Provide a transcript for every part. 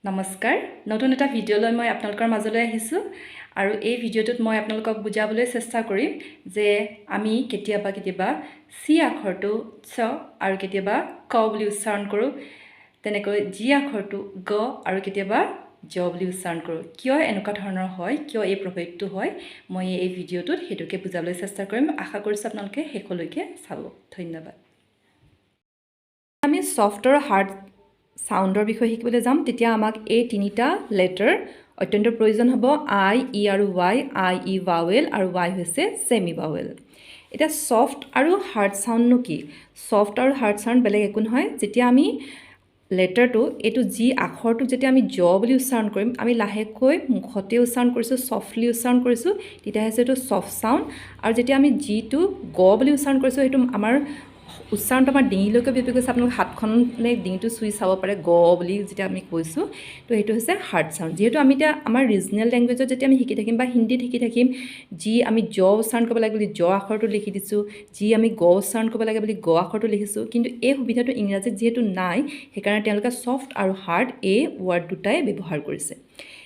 নমস্কাৰ নতুন এটা ভিডিঅ'লৈ মই আপোনালোকৰ মাজলৈ আহিছোঁ আৰু এই ভিডিঅ'টোত মই আপোনালোকক বুজাবলৈ চেষ্টা কৰিম যে আমি কেতিয়াবা চি আখৰটো চ আৰু কেতিয়াবা ক বুলি উচ্চাৰণ কৰোঁ তেনেকৈ জি আখৰটো গ আৰু কেতিয়াবা জ বুলি উচ্চাৰণ কৰোঁ কিয় এনেকুৱা ধৰণৰ হয় কিয় এই প্ৰভেদটো হয় মই এই ভিডিঅ'টোত হেতুকে বুজাবলৈ চেষ্টা কৰিম আশা কৰিছোঁ আপোনালোকে শেষলৈকে চাব ধন্যবাদ আমি সফট আৰু হাৰ্ড সাউন্ডৰ বিষয়ে শিকিবলৈ যাম তেতিয়া আমাক এই তিনিটা লেটাৰ অত্যন্ত প্ৰয়োজন হ'ব আই ই আৰু ওয়াই আই ই ভাৱেল আৰু ওয়াই হৈছে সেমি ভাৱেল এটা সফট আৰু হাৰ্ড সাউন্ড কি সফট আৰু হাৰ্ড সাউন্ড বেলেগ একো নহয় যেতিয়া আমি লেটাৰটো এটো জি আখৰটো যেতিয়া আমি জ বুলি উচ্চাৰণ কৰিম আমি লাহেকৈ মুখতে উচ্চাৰণ কৰিছো সফটলি উচ্চাৰণ কৰিছো তেতিয়া হৈছে এটো সফট সাউন্ড আৰু যেতিয়া আমি জি টো গ বুলি উচ্চাৰণ কৰিছো এটো আমাৰ উচ্চাৰণটো আমাৰ ডিঙিলৈকে বিয়পি গৈছে আপোনালোকে হাতখনে ডিঙিটো চুই চাব পাৰে গ বুলি যেতিয়া আমি কৈছোঁ তো এইটো হৈছে হাৰ্ড সাউণ্ড যিহেতু আমি এতিয়া আমাৰ ৰিজনেল লেংগুৱেজত যেতিয়া আমি শিকি থাকিম বা হিন্দীত শিকি থাকিম যি আমি জ উচ্চাৰণ কৰিব লাগে বুলি জ আখৰটো লিখি দিছোঁ যি আমি গ উচ্চাৰণ কৰিব লাগে বুলি গ আখৰটো লিখিছোঁ কিন্তু এই সুবিধাটো ইংৰাজীত যিহেতু নাই সেইকাৰণে তেওঁলোকে সফট আৰু হাৰ্ড এই ৱৰ্ড দুটাই ব্যৱহাৰ কৰিছে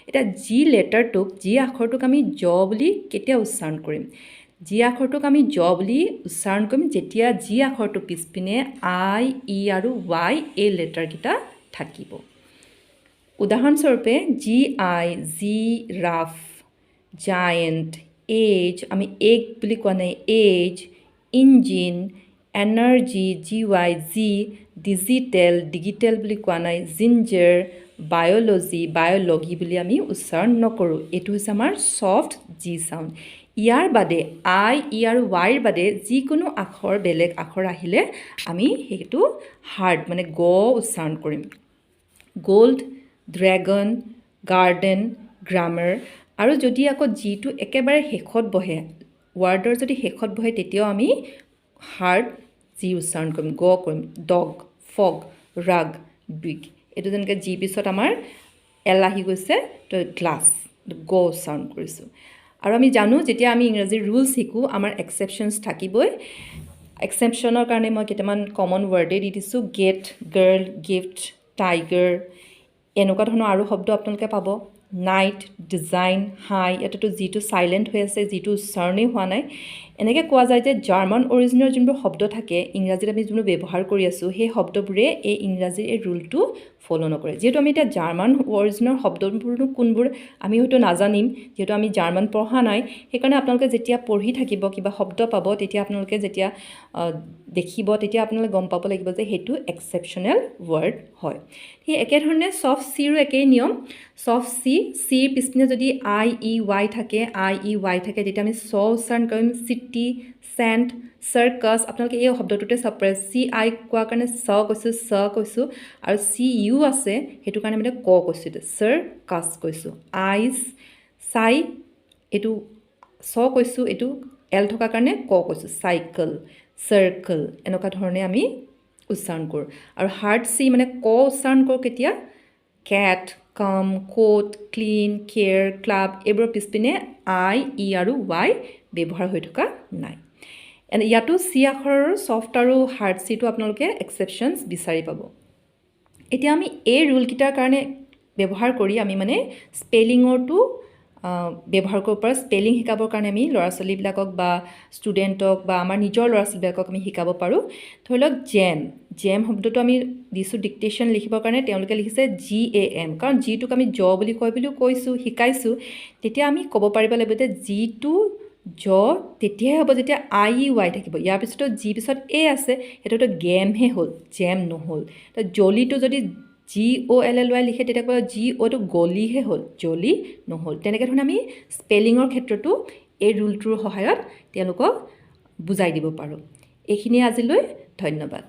এতিয়া জি লেটাৰটোক জি আখৰটোক আমি জ বুলি কেতিয়া উচ্চাৰণ কৰিম জি আখৰটোক আমি জ বুলি উচ্চাৰণ কৰিম যেতিয়া জি আখৰটো পিছপিনে আই ই আৰু ওয়াই এই লেটাৰকেইটা থাকিব উদাহৰণস্বৰূপে G I G rough giant as আমি এগ বুলি কোৱা নাই as engine energy G Y G digital বুলি কোৱা নাই জিঞ্জাৰ বায়'লজি বুলি আমি উচ্চাৰণ নকৰোঁ এইটো হৈছে আমাৰ সফট জি সাউণ্ড ইয়াৰ বাদে আই ই আৰু ওয়াইৰ বাদে যিকোনো আখৰ বেলেগ আখৰ আহিলে আমি সেইটো হাৰ্ড মানে গ উচ্চাৰণ কৰিম গোল্ড ড্ৰেগন গাৰ্ডেন গ্ৰামাৰ আৰু যদি আকৌ জিটো একেবাৰে শেষত বহে ৱৰ্ডৰ যদি শেষত বহে তেতিয়াও আমি হাৰ্ড জি উচ্চাৰণ কৰিম গ কৰিম ডগ ফগ ৰাগ বিগ এইটো যেনেকৈ জি পিছত আমাৰ এল আহি গৈছে তো গ্লাছ গ উচ্চাৰণ কৰিছোঁ আৰু আমি জানো যেতিয়া আমি ইংৰাজী ৰুলছ শিকো আমাৰ এক্সেপশ্যনছ থাকিবই এক্সেপশ্যনৰ কাৰণে মই কেইটামান কমন ৱৰ্ডে দি দিছোঁ গেট গাৰ্ল গিফ্ট টাইগাৰ এনেকুৱা ধৰণৰ আৰু শব্দ আপোনালোকে পাব নাইট ডিজাইন হাই ইয়াতেতো যিটো চাইলেণ্ট হৈ আছে যিটো উচ্চাৰণেই হোৱা নাই এনেকৈ কোৱা যায় যে জাৰ্মান অৰিজিনৰ যোনবোৰ শব্দ থাকে ইংৰাজীত আমি যোনবোৰ ব্যৱহাৰ কৰি আছোঁ সেই শব্দবোৰে এই ইংৰাজীৰ এই ৰুলটো ফ'ল' নকৰে যিহেতু আমি এতিয়া জাৰ্মান অৰিজিনৰ শব্দবোৰনো কোনবোৰ আমি হয়তো নাজানিম যিহেতু আমি জাৰ্মান পঢ়া নাই সেইকাৰণে আপোনালোকে যেতিয়া পঢ়ি থাকিব কিবা শব্দ পাব তেতিয়া আপোনালোকে যেতিয়া দেখিব তেতিয়া আপোনালোকে গম পাব লাগিব যে সেইটো এক্সেপশ্যনেল ৱৰ্ড হয় সেই একেধৰণে সফট চিৰো একেই নিয়ম সফট চিৰ পিছপিনে যদি আই ই ওয়াই থাকে তেতিয়া আমি চ উচ্চাৰণ কৰিম চিটি চেণ্ট চাৰ্কাছ আপোনালোকে এই শব্দটোতে চাব পাৰে চি আই কোৱাৰ কাৰণে কৈছোঁ আৰু চি ইউ আছে সেইটো কাৰণে মানে ক কৈছোঁ এইটো চাৰ্কাছ কৈছোঁ আইচ চাই এইটো চ কৈছোঁ এইটো এল থকাৰ কাৰণে ক কৈছোঁ চাইকেল চাৰ্কল এনেকুৱা ধৰণে আমি উচ্চাৰণ কৰোঁ আৰু হাৰ্ড চি মানে ক উচ্চাৰণ কৰোঁ কেতিয়া কেট কাম কোট ক্লিন কেয়াৰ ক্লাব এইবোৰৰ পিছপিনে আই ই আৰু ওয়াই ব্যৱহাৰ হৈ থকা নাই ইয়াতো চি আখৰৰ সফট আৰু হাৰ্ড চিটো আপোনালোকে এক্সেপশ্যনছ বিচাৰি পাব এতিয়া আমি এই ৰুলকেইটাৰ কাৰণে ব্যৱহাৰ কৰি আমি মানে স্পেলিঙৰটো ব্যৱহাৰ কৰিব পাৰোঁ স্পেলিং শিকাবৰ কাৰণে আমি ল'ৰা ছোৱালীবিলাকক বা ষ্টুডেণ্টক বা আমাৰ নিজৰ ল'ৰা ছোৱালীবিলাকক আমি শিকাব পাৰোঁ ধৰি লওক জেম শব্দটো আমি দিছোঁ ডিক্টেশ্যন লিখিবৰ কাৰণে তেওঁলোকে লিখিছে GAM কাৰণ জিটোক আমি জ বুলি কয় বুলিও কৈছোঁ শিকাইছোঁ তেতিয়া আমি ক'ব পাৰিব লাগিব যে জিটো জ তেতিয়াহে হ'ব যেতিয়া আই ই ওয়াই থাকিব ইয়াৰ পিছতো জি পিছত এ আছে সেইটোতো গেমহে হ'ল জেম নহ'ল তো জলিটো যদি GOLLY লিখে তেতিয়া ক'ব GOটো গলিহে হ'ল জলি নহ'ল তেনেকৈ ধৰণে আমি স্পেলিঙৰ ক্ষেত্ৰতো এই ৰুলটোৰ সহায়ত তেওঁলোকক বুজাই দিব পাৰোঁ এইখিনিয়ে আজিলৈ ধন্যবাদ